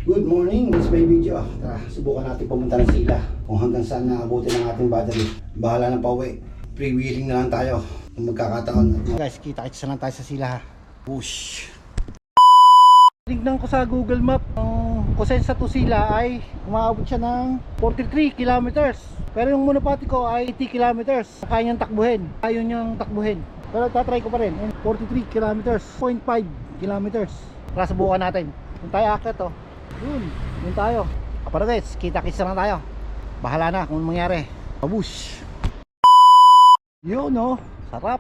Good morning, this is my video. Tara, subukan natin pumunta ng Sila. Kung hanggang saan naabutin ng ating battery. Bahala na pauwi. Freewheeling na lang tayo kung magkakataon. Guys, kita-kita lang tayo sa Sila ha. Push. Tignan ko sa Google Map, ang Cosenza to Sila ay umaabot siya ng 43 kilometers. Pero yung monopati ko ay 80 kilometers. Kaya niyang takbuhin. Ayaw niyang takbuhin. Pero tatry ko pa rin. 43 kilometers, 0.5 kilometers. Tara, subukan natin. Kung tayo akit oh. Yun tayo. Pero guys, kita-kita lang tayo. Bahala na kung mangyari. Pabush. Yun oh, sarap.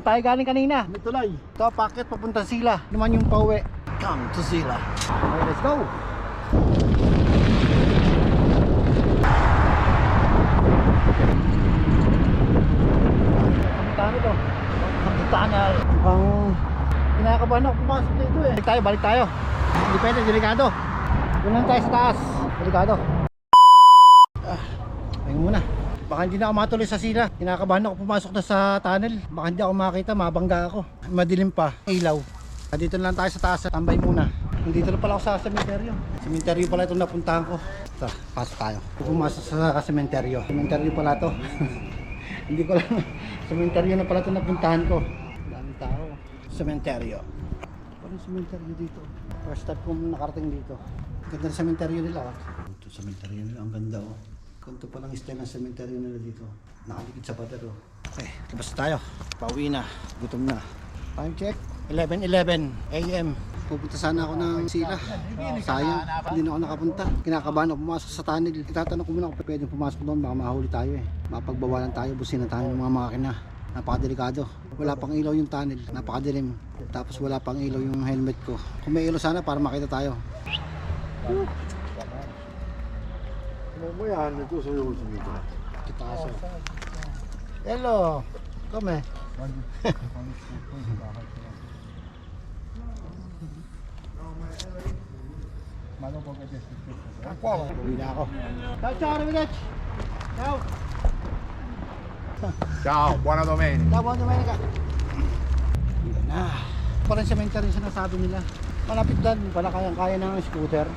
Tayo galing kanina, may tulay. Ito, packet papunta Sila. Naman yung pauwi. Come to Sila. Okay, let's go. Kamutaan ito. Kamutaan na. Ang kinakabahan ako pumasok dito eh. Balik tayo. Depende, delikado. Doon lang tayo sa taas. Delikado. Ayun muna. Baka hindi na ako matuloy sa Sila. Kinakabahan ako pumasok na sa tunnel. Baka hindi ako makita, mabangga ako. Madilim pa, ilaw. Dito lang tayo sa taas, tambay muna. Dito na pala ako sa sementeryo. Sementeryo pala itong napuntahan ko. Tara, pasok tayo. Pumasok sa sementeryo. Sementeryo pala to. Hindi ko lang. Sementeryo na pala itong napuntahan ko. Daming tao. Sementeryo. Parang sementeryo dito. First time kong nakarating dito. Ganda ng sementeryo nila. Ito sementeryo nila, ang ganda oh. Ganito palang style ng sementeryo nila dito. Nakalikid sa pader oh. Okay, labas tayo. Pauwi na. Gutom na. Time check. 11:11 AM. Pupunta sana ako ng Sila. Sayang, hindi na ako nakapunta. Kinakabahan ako pumasok sa tunnel. Itatanong ko muna kung pwedeng pumasok doon. Baka mahuli tayo eh. Mapagbawalan tayo, busin na tayo ng mga makina. Napakadelikado. Wala pang ilaw yung tunnel. Napakadilim. Tapos wala pang ilaw yung helmet ko. Kung may ilaw sana para makita tayo. Kita aso. Hello. Come. Uwi na ako. Ciao, ciao, arrivederci. Ciao. Ciao, buona domenica. Ciao, buona domenica. Yan na. Parang cemetery yung sinasabi nila. Malapit doon, pala kayang-kaya ng scooter.